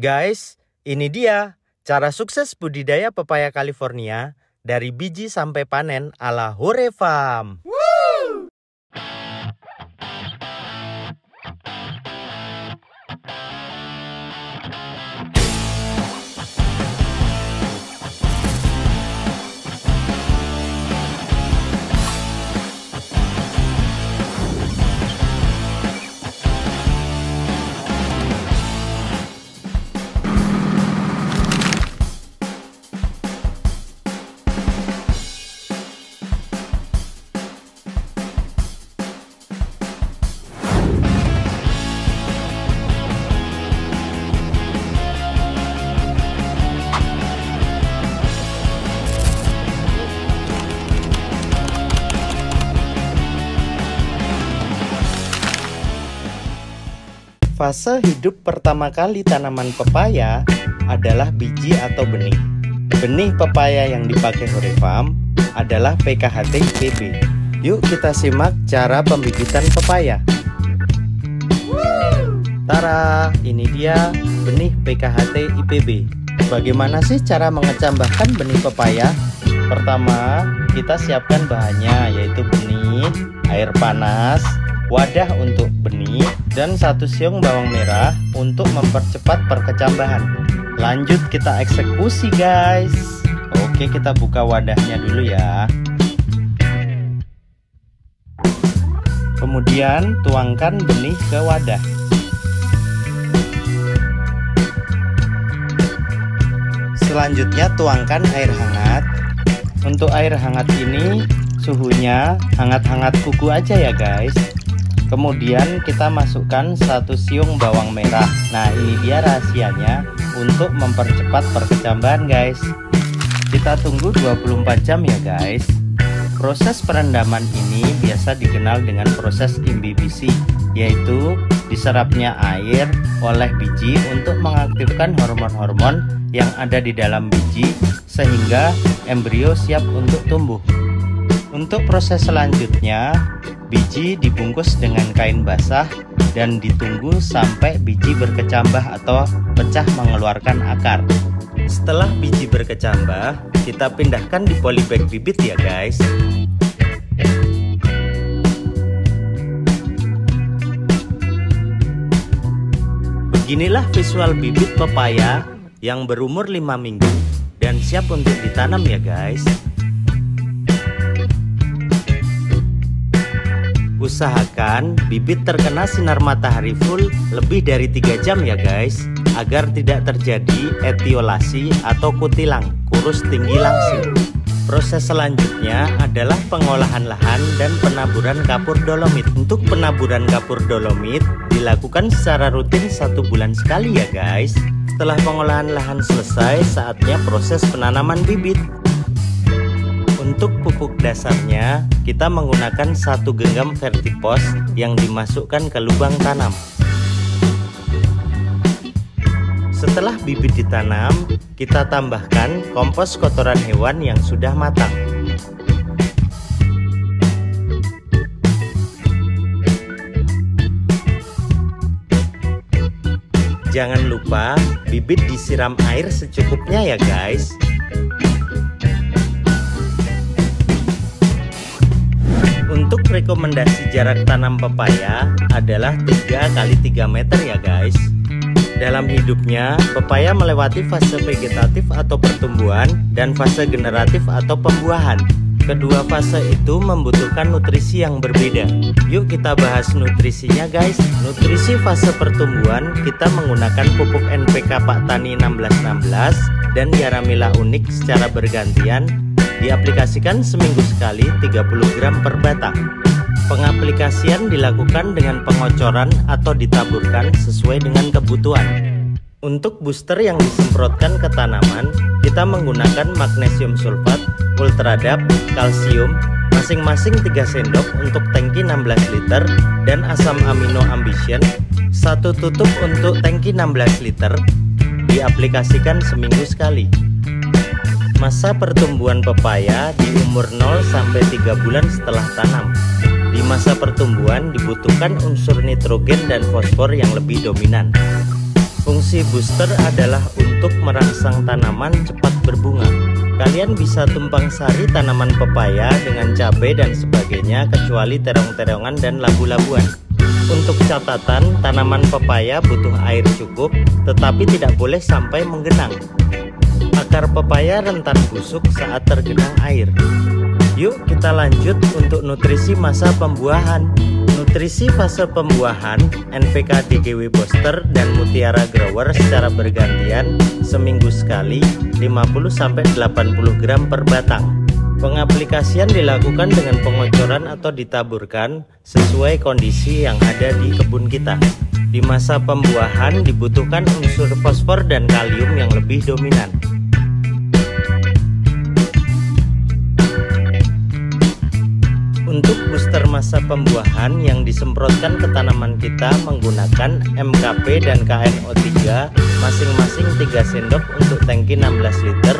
Guys, ini dia cara sukses budidaya pepaya California dari biji sampai panen ala Hore Farm. Fase hidup pertama kali tanaman pepaya adalah biji atau benih. Benih pepaya yang dipakai Hore Farm adalah PKHT IPB. Yuk kita simak cara pembibitan pepaya. Tara, ini dia benih PKHT IPB. Bagaimana sih cara mengecambahkan benih pepaya? Pertama, kita siapkan bahannya, yaitu benih, air panas, wadah untuk benih, dan 1 siung bawang merah untuk mempercepat perkecambahan. Lanjut kita eksekusi guys. Oke, kita buka wadahnya dulu ya. Kemudian tuangkan benih ke wadah. Selanjutnya tuangkan air hangat. Untuk air hangat ini suhunya hangat-hangat kuku aja ya guys. Kemudian kita masukkan 1 siung bawang merah. Nah, ini dia rahasianya untuk mempercepat perkecambahan guys. Kita tunggu 24 jam ya guys. Proses perendaman ini biasa dikenal dengan proses imbibisi, yaitu diserapnya air oleh biji untuk mengaktifkan hormon-hormon yang ada di dalam biji sehingga embrio siap untuk tumbuh. Untuk proses selanjutnya, biji dibungkus dengan kain basah dan ditunggu sampai biji berkecambah atau pecah mengeluarkan akar. Setelah biji berkecambah, kita pindahkan di polybag bibit ya guys. Beginilah visual bibit pepaya yang berumur 5 minggu dan siap untuk ditanam ya guys. Usahakan bibit terkena sinar matahari full lebih dari 3 jam ya guys, agar tidak terjadi etiolasi atau kutilang, kurus tinggi langsing. Proses selanjutnya adalah pengolahan lahan dan penaburan kapur dolomit. Untuk penaburan kapur dolomit dilakukan secara rutin 1 bulan sekali ya guys. Setelah pengolahan lahan selesai, saatnya proses penanaman bibit. Untuk pupuk dasarnya, kita menggunakan 1 genggam vertipos yang dimasukkan ke lubang tanam. Setelah bibit ditanam, kita tambahkan kompos kotoran hewan yang sudah matang. Jangan lupa bibit disiram air secukupnya ya guys. Untuk rekomendasi jarak tanam pepaya adalah 3 x 3 meter ya guys. Dalam hidupnya, pepaya melewati fase vegetatif atau pertumbuhan dan fase generatif atau pembuahan. Kedua fase itu membutuhkan nutrisi yang berbeda. Yuk kita bahas nutrisinya guys. Nutrisi fase pertumbuhan kita menggunakan pupuk NPK Pak Tani 1616 dan Yaramila unik secara bergantian. Diaplikasikan seminggu sekali 30 gram per batang. Pengaplikasian dilakukan dengan pengocoran atau ditaburkan sesuai dengan kebutuhan. Untuk booster yang disemprotkan ke tanaman, kita menggunakan magnesium sulfat, ultradap, kalsium, masing-masing 3 sendok untuk tangki 16 liter dan asam amino ambition, 1 tutup untuk tangki 16 liter, diaplikasikan seminggu sekali. Masa pertumbuhan pepaya di umur 0 sampai 3 bulan setelah tanam. Di masa pertumbuhan dibutuhkan unsur nitrogen dan fosfor yang lebih dominan. Fungsi booster adalah untuk merangsang tanaman cepat berbunga. Kalian bisa tumpang sari tanaman pepaya dengan cabai dan sebagainya kecuali terong-terongan dan labu-labuan. Untuk catatan, tanaman pepaya butuh air cukup tetapi tidak boleh sampai menggenang. Akar pepaya rentan busuk saat tergenang air. Yuk kita lanjut untuk nutrisi masa pembuahan. Nutrisi fase pembuahan, NPK DGW Booster dan Mutiara Grower secara bergantian seminggu sekali 50-80 gram per batang. Pengaplikasian dilakukan dengan pengocoran atau ditaburkan sesuai kondisi yang ada di kebun kita. Di masa pembuahan dibutuhkan unsur fosfor dan kalium yang lebih dominan. Untuk booster masa pembuahan yang disemprotkan ke tanaman kita menggunakan MKP dan KNO3 masing-masing 3 sendok untuk tangki 16 liter.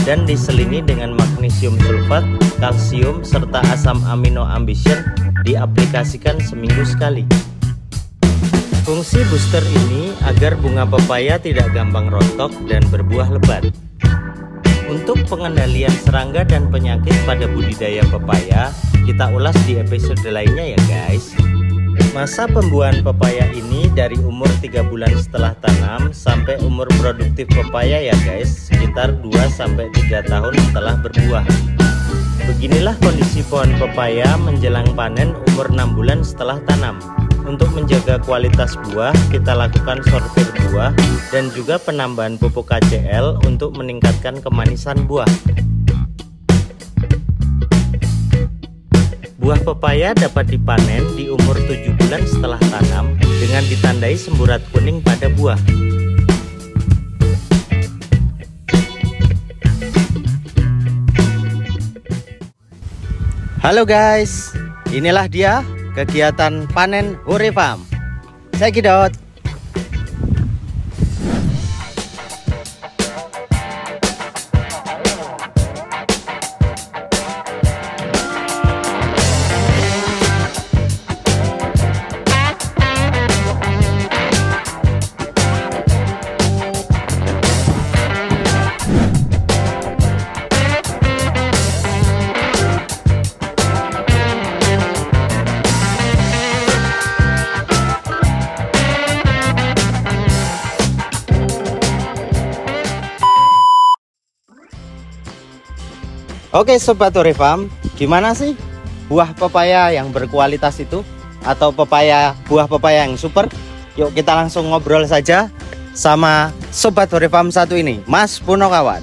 Dan diselingi dengan magnesium sulfat, kalsium, serta asam amino ambition diaplikasikan seminggu sekali. Fungsi booster ini agar bunga pepaya tidak gampang rontok dan berbuah lebat. Untuk pengendalian serangga dan penyakit pada budidaya pepaya, kita ulas di episode lainnya ya guys. Masa pembuahan pepaya ini dari umur 3 bulan setelah tanam sampai umur produktif pepaya ya guys, sekitar 2-3 tahun setelah berbuah. Beginilah kondisi pohon pepaya menjelang panen umur 6 bulan setelah tanam. Untuk menjaga kualitas buah, kita lakukan sortir buah dan juga penambahan pupuk KCl untuk meningkatkan kemanisan buah. Buah pepaya dapat dipanen di umur 7 bulan setelah tanam dengan ditandai semburat kuning pada buah. Halo guys, inilah dia kegiatan panen Horifam. Saya Kidot. Oke Sobat Horifam, gimana sih buah pepaya yang berkualitas itu? Atau buah pepaya yang super? Yuk kita langsung ngobrol saja sama Sobat Horifam satu ini, Mas Punokawan.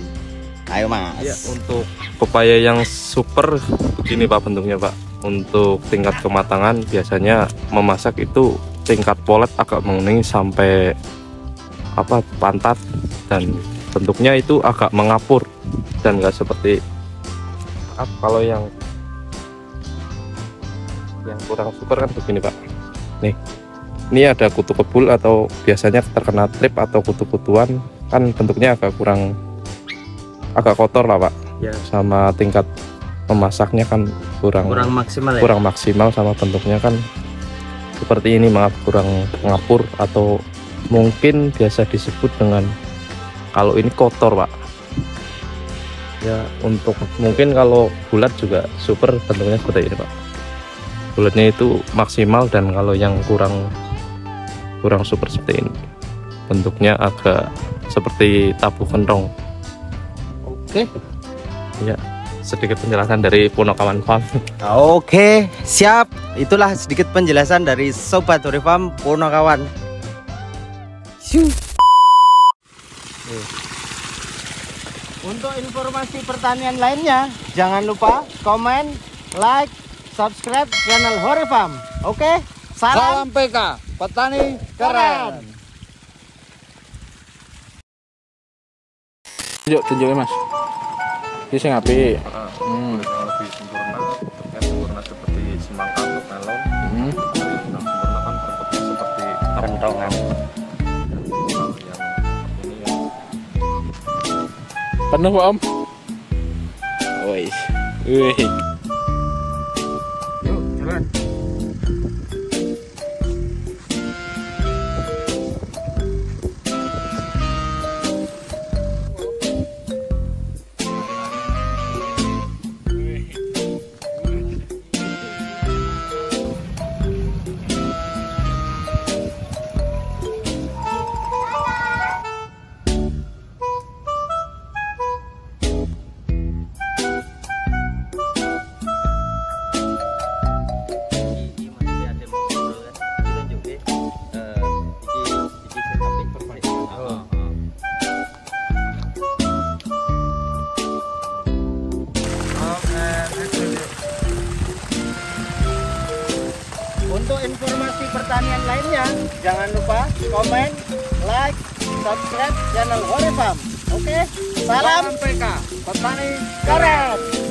Ayo Mas. Ya, untuk pepaya yang super begini Pak bentuknya Pak. Untuk tingkat kematangan biasanya memasak itu tingkat polet agak menguning sampai pantat, dan bentuknya itu agak mengapur dan enggak seperti kalau yang kurang super kan begini Pak. Nih, ini ada kutu kebul atau biasanya terkena trip atau kutu-kutuan, kan bentuknya agak kotor lah Pak. Ya. Sama tingkat memasaknya kan kurang maksimal ya? Kurang maksimal, sama bentuknya kan seperti ini, kurang ngapur, atau mungkin biasa disebut dengan kalau ini kotor Pak. Ya, untuk mungkin kalau bulat juga super, bentuknya seperti ini Pak. Bulatnya itu maksimal, dan kalau yang kurang super seperti ini, bentuknya agak seperti tabu kentrong. Oke. Ya, sedikit penjelasan dari Punokawan Farm. Oke, siap. Itulah sedikit penjelasan dari Sobat Horifam Punokawan. Untuk informasi pertanian lainnya, jangan lupa komen, like, subscribe channel Horifam. Oke, salam PK, petani keren. Tunjukin Mas. Ini sing apik. Lebih sempurna seperti semangka atau melon. Sempurna kan bentuknya seperti kentongan. Penuh Om. Wih. Untuk informasi pertanian lainnya, jangan lupa komen, like, subscribe channel Hore Farm. Oke, salam PK Petani keren.